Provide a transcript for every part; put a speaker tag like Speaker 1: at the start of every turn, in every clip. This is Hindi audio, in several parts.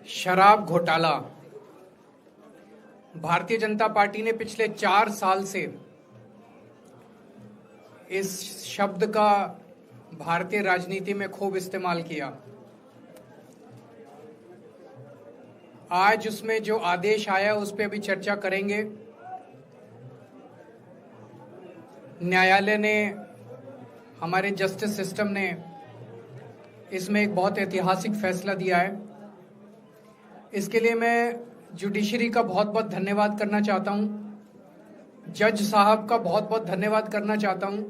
Speaker 1: शराब घोटाला। भारतीय जनता पार्टी ने पिछले 4 साल से इस शब्द का भारतीय राजनीति में खूब इस्तेमाल किया। आज उसमें जो आदेश आया उस पर अभी चर्चा करेंगे। न्यायालय ने, हमारे जस्टिस सिस्टम ने इसमें एक बहुत ऐतिहासिक फैसला दिया है। इसके लिए मैं जुडिशरी का बहुत बहुत धन्यवाद करना चाहता हूं, जज साहब का बहुत बहुत धन्यवाद करना चाहता हूं।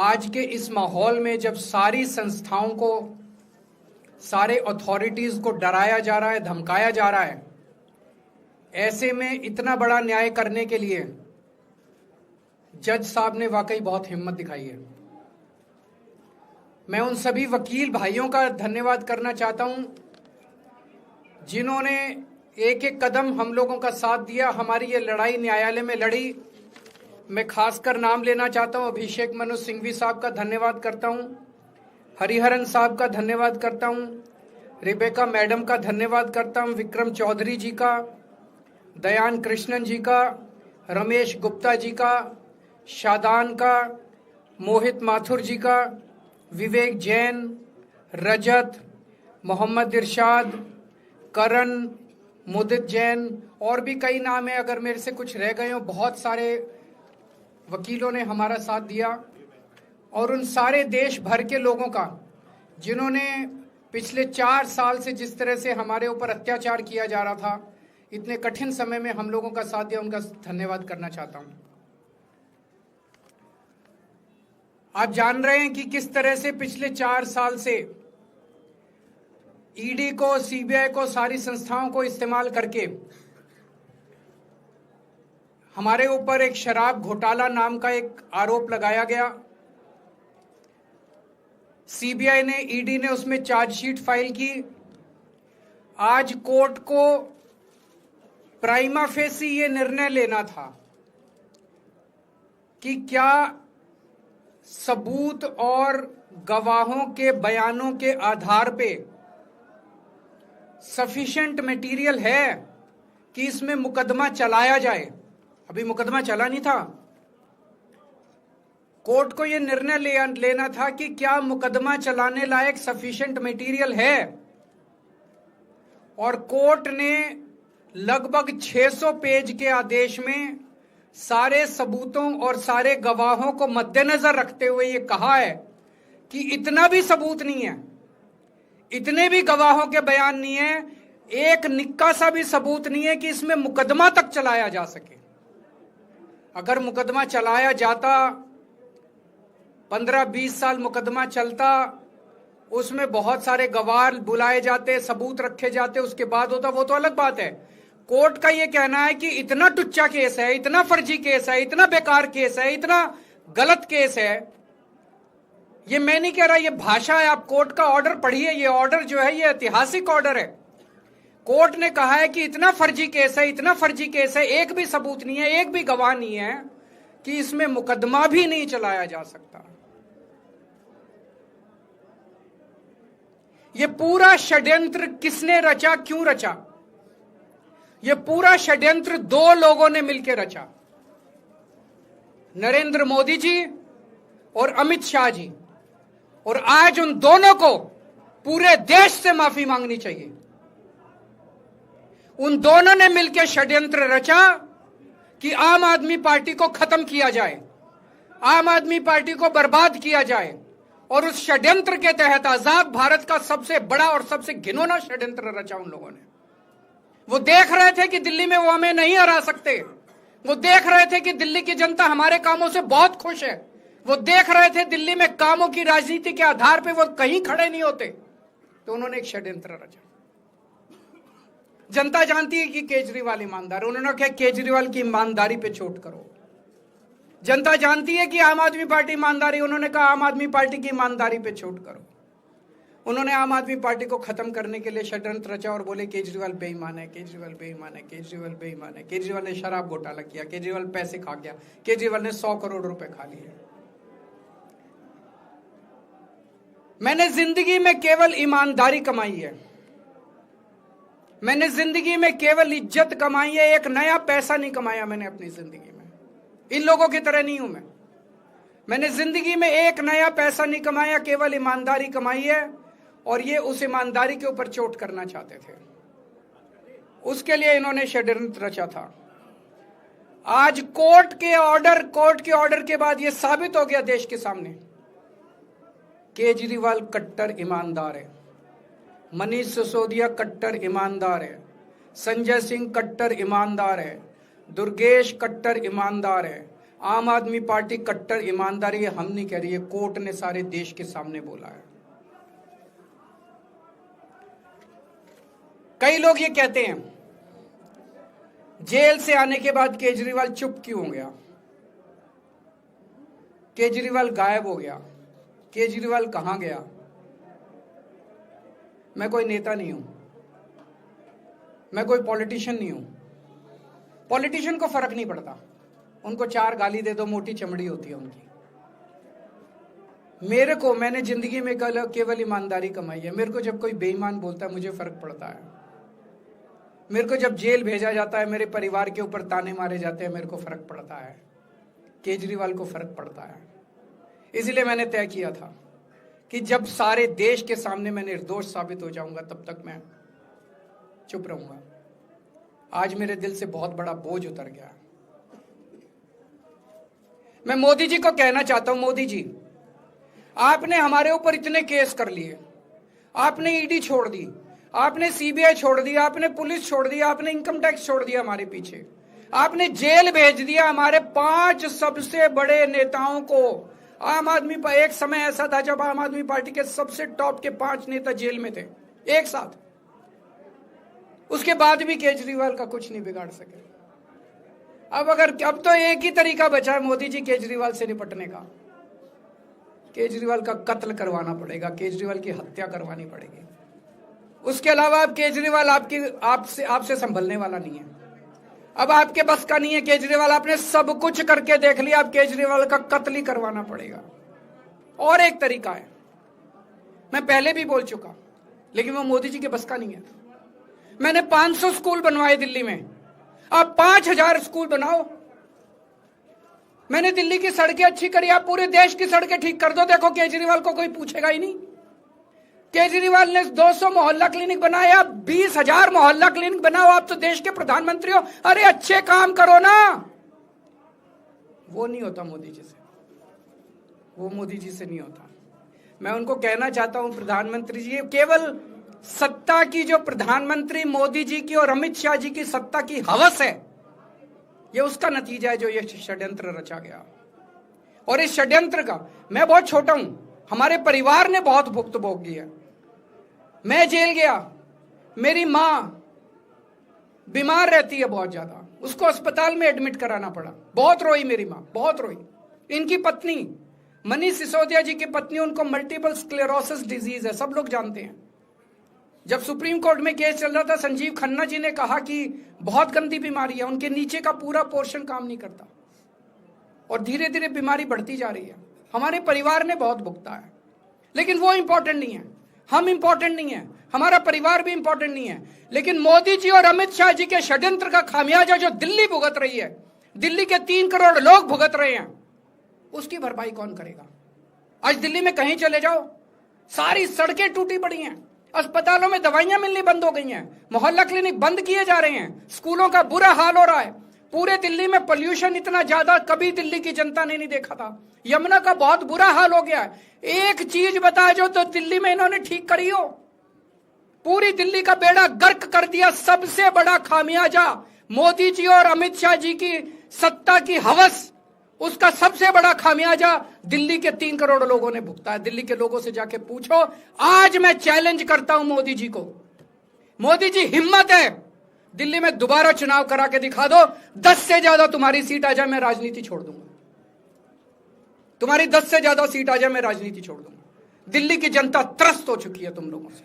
Speaker 1: आज के इस माहौल में जब सारी संस्थाओं को, सारे अथॉरिटीज को डराया जा रहा है, धमकाया जा रहा है, ऐसे में इतना बड़ा न्याय करने के लिए जज साहब ने वाकई बहुत हिम्मत दिखाई है। मैं उन सभी वकील भाइयों का धन्यवाद करना चाहता हूं जिन्होंने एक एक कदम हम लोगों का साथ दिया, हमारी ये लड़ाई न्यायालय में लड़ी। मैं खासकर नाम लेना चाहता हूं, अभिषेक मनु सिंघवी साहब का धन्यवाद करता हूं, हरिहरन साहब का धन्यवाद करता हूं, रिबेका मैडम का धन्यवाद करता हूं, विक्रम चौधरी जी का, दयान कृष्णन जी का, रमेश गुप्ता जी का, शादान का, मोहित माथुर जी का, विवेक जैन, रजत, मोहम्मद इरशाद, करण, मुदित जैन, और भी कई नाम है, अगर मेरे से कुछ रह गए हो। बहुत सारे वकीलों ने हमारा साथ दिया, और उन सारे देश भर के लोगों का जिन्होंने पिछले 4 साल से जिस तरह से हमारे ऊपर अत्याचार किया जा रहा था, इतने कठिन समय में हम लोगों का साथ दिया, उनका धन्यवाद करना चाहता हूं। आप जान रहे हैं कि किस तरह से पिछले 4 साल से ईडी को, सीबीआई को, सारी संस्थाओं को इस्तेमाल करके हमारे ऊपर एक शराब घोटाला नाम का एक आरोप लगाया गया। सीबीआई ने, ईडी ने उसमें चार्जशीट फाइल की। आज कोर्ट को प्राइमा फेसी ये निर्णय लेना था कि क्या सबूत और गवाहों के बयानों के आधार पे सफिशिएंट मटेरियल है कि इसमें मुकदमा चलाया जाए। अभी मुकदमा चला नहीं था। कोर्ट को यह निर्णय लेना था कि क्या मुकदमा चलाने लायक सफिशिएंट मटेरियल है, और कोर्ट ने लगभग 600 पेज के आदेश में सारे सबूतों और सारे गवाहों को मद्देनजर रखते हुए यह कहा है कि इतना भी सबूत नहीं है, इतने भी गवाहों के बयान नहीं है, एक निक्का सा भी सबूत नहीं है कि इसमें मुकदमा तक चलाया जा सके। अगर मुकदमा चलाया जाता, 15-20 साल मुकदमा चलता, उसमें बहुत सारे गवाह बुलाए जाते, सबूत रखे जाते, उसके बाद होता, वो तो अलग बात है। कोर्ट का यह कहना है कि इतना टुच्चा केस है, इतना फर्जी केस है, इतना बेकार केस है, इतना गलत केस है। ये मैं नहीं कह रहा, ये भाषा है। आप कोर्ट का ऑर्डर पढ़िए। ये ऑर्डर जो है ये ऐतिहासिक ऑर्डर है। कोर्ट ने कहा है कि इतना फर्जी केस है, इतना फर्जी केस है, एक भी सबूत नहीं है, एक भी गवाह नहीं है कि इसमें मुकदमा भी नहीं चलाया जा सकता। ये पूरा षड्यंत्र किसने रचा, क्यों रचा? ये पूरा षड्यंत्र 2 लोगों ने मिलकर रचा, नरेंद्र मोदी जी और अमित शाह जी। और आज उन दोनों को पूरे देश से माफी मांगनी चाहिए। उन दोनों ने मिलकर षड्यंत्र रचा कि आम आदमी पार्टी को खत्म किया जाए, आम आदमी पार्टी को बर्बाद किया जाए, और उस षड्यंत्र के तहत आजाद भारत का सबसे बड़ा और सबसे घिनौना षड्यंत्र रचा उन लोगों ने। वो देख रहे थे कि दिल्ली में वो हमें नहीं हरा सकते। वो देख रहे थे कि दिल्ली की जनता हमारे कामों से बहुत खुश है। वो देख रहे थे दिल्ली में कामों की राजनीति के आधार पे वो कहीं खड़े नहीं होते, तो उन्होंने एक षड्यंत्र रचा। जनता जानती है कि केजरीवाल ईमानदार, उन्होंने कहा केजरीवाल की ईमानदारी पे चोट करो। जनता जानती है कि आम आदमी पार्टी ईमानदारी, उन्होंने कहा आम आदमी पार्टी की ईमानदारी पे चोट करो। उन्होंने आम आदमी पार्टी को खत्म करने के लिए षड्यंत्र रचा और बोले केजरीवाल बेईमान है, केजरीवाल बेईमान है, केजरीवाल बेईमान है, केजरीवाल ने शराब घोटाला किया, केजरीवाल पैसे खा गया, केजरीवाल ने 100 करोड़ रुपए खा लिए। मैंने जिंदगी में केवल ईमानदारी कमाई है। मैंने जिंदगी में केवल इज्जत कमाई है, एक नया पैसा नहीं कमाया मैंने अपनी जिंदगी में। इन लोगों की तरह नहीं हूं मैं। मैंने जिंदगी में एक नया पैसा नहीं कमाया, केवल ईमानदारी कमाई है। और ये उस ईमानदारी के ऊपर चोट करना चाहते थे, उसके लिए इन्होंने षड्यंत्र रचा था। आज कोर्ट के ऑर्डर के बाद यह साबित हो गया देश के सामने, केजरीवाल कट्टर ईमानदार है, मनीष सिसोदिया कट्टर ईमानदार है, संजय सिंह कट्टर ईमानदार है, दुर्गेश कट्टर ईमानदार है, आम आदमी पार्टी कट्टर ईमानदारी है। हम नहीं कह रही है, कोर्ट ने सारे देश के सामने बोला है। कई लोग ये कहते हैं जेल से आने के बाद केजरीवाल चुप क्यों हो गया, केजरीवाल गायब हो गया, केजरीवाल कहां गया। मैं कोई नेता नहीं हूं, मैं कोई पॉलिटिशियन नहीं हूं। पॉलिटिशियन को फर्क नहीं पड़ता, उनको 4 गाली दे दो, मोटी चमड़ी होती है उनकी। मैंने जिंदगी में केवल ईमानदारी कमाई है। मेरे को जब कोई बेईमान बोलता है मुझे फर्क पड़ता है। मेरे को जब जेल भेजा जाता है, मेरे परिवार के ऊपर ताने मारे जाते हैं, मेरे को फर्क पड़ता है। केजरीवाल को फर्क पड़ता है। इसलिए मैंने तय किया था कि जब सारे देश के सामने मैं निर्दोष साबित हो जाऊंगा तब तक मैं चुप रहूंगा। आज मेरे दिल से बहुत बड़ा बोझ उतर गया। मैं मोदी जी को कहना चाहता हूं, मोदी जी, आपने हमारे ऊपर इतने केस कर लिए, आपने ईडी छोड़ दी, आपने सीबीआई छोड़ दी, आपने पुलिस छोड़ दी, आपने इनकम टैक्स छोड़ दिया हमारे पीछे, आपने जेल भेज दिया हमारे 5 सबसे बड़े नेताओं को। आम आदमी पर एक समय ऐसा था जब आम आदमी पार्टी के सबसे टॉप के 5 नेता जेल में थे एक साथ। उसके बाद भी केजरीवाल का कुछ नहीं बिगाड़ सके। अब तो एक ही तरीका बचा है मोदी जी केजरीवाल से निपटने का, केजरीवाल का कत्ल करवाना पड़ेगा, केजरीवाल की हत्या करवानी पड़ेगी। उसके अलावा अब केजरीवाल आपसे संभलने वाला नहीं है। अब आपके बस का नहीं है केजरीवाल, आपने सब कुछ करके देख लिया, अब केजरीवाल का कत्ल ही करवाना पड़ेगा। और एक तरीका है, मैं पहले भी बोल चुका, लेकिन वो मोदी जी के बस का नहीं है। मैंने 500 स्कूल बनवाए दिल्ली में, आप 5000 स्कूल बनाओ। मैंने दिल्ली की सड़कें अच्छी करी, आप पूरे देश की सड़कें ठीक कर दो, देखो केजरीवाल को कोई पूछेगा ही नहीं। केजरीवाल ने 200 मोहल्ला क्लिनिक बनाए, आप 20,000 मोहल्ला क्लिनिक बनाओ। आप तो देश के प्रधानमंत्री हो, अरे अच्छे काम करो ना। वो नहीं होता मोदी जी से, वो मोदी जी से नहीं होता। मैं उनको कहना चाहता हूं, प्रधानमंत्री जी, केवल सत्ता की जो प्रधानमंत्री मोदी जी की और अमित शाह जी की सत्ता की हवस है, ये उसका नतीजा है जो ये षड्यंत्र रचा गया। और इस षड्यंत्र का मैं बहुत छोटा हूं, हमारे परिवार ने बहुत भुगत भोगी है। मैं जेल गया, मेरी मां बीमार रहती है बहुत ज्यादा, उसको अस्पताल में एडमिट कराना पड़ा, बहुत रोई मेरी मां, बहुत रोई। इनकी पत्नी मनीष सिसोदिया जी की पत्नी, उनको मल्टीपल स्क्लेरोसिस डिजीज है, सब लोग जानते हैं। जब सुप्रीम कोर्ट में केस चल रहा था, संजीव खन्ना जी ने कहा कि बहुत गंदी बीमारी है, उनके नीचे का पूरा पोर्शन काम नहीं करता और धीरे धीरे बीमारी बढ़ती जा रही है। हमारे परिवार ने बहुत भुगता है, लेकिन वो इंपॉर्टेंट नहीं है, हम इंपॉर्टेंट नहीं है, हमारा परिवार भी इंपॉर्टेंट नहीं है। लेकिन मोदी जी और अमित शाह जी के षड्यंत्र का खामियाजा जो दिल्ली भुगत रही है, दिल्ली के 3 करोड़ लोग भुगत रहे हैं, उसकी भरपाई कौन करेगा। आज दिल्ली में कहीं चले जाओ, सारी सड़कें टूटी पड़ी हैं, अस्पतालों में दवाइयां मिलनी बंद हो गई हैं, मोहल्ला क्लिनिक बंद किए जा रहे हैं, स्कूलों का बुरा हाल हो रहा है। पूरे दिल्ली में पोल्यूशन इतना ज्यादा कभी दिल्ली की जनता ने नहीं देखा था। यमुना का बहुत बुरा हाल हो गया है। एक चीज बता जो तो दिल्ली में इन्होंने ठीक करी हो, पूरी दिल्ली का बेड़ा गर्क कर दिया। सबसे बड़ा खामियाजा मोदी जी और अमित शाह जी की सत्ता की हवस, उसका सबसे बड़ा खामियाजा दिल्ली के 3 करोड़ लोगों ने भुगता है। दिल्ली के लोगों से जाके पूछो। आज मैं चैलेंज करता हूं मोदी जी को, मोदी जी हिम्मत है दिल्ली में दोबारा चुनाव करा के दिखा दो, 10 से ज्यादा तुम्हारी सीट आ जाए, मैं राजनीति छोड़ दूंगा। तुम्हारी 10 से ज्यादा सीट आ जाए, मैं राजनीति छोड़ दूंगा। दिल्ली की जनता त्रस्त हो चुकी है तुम लोगों से।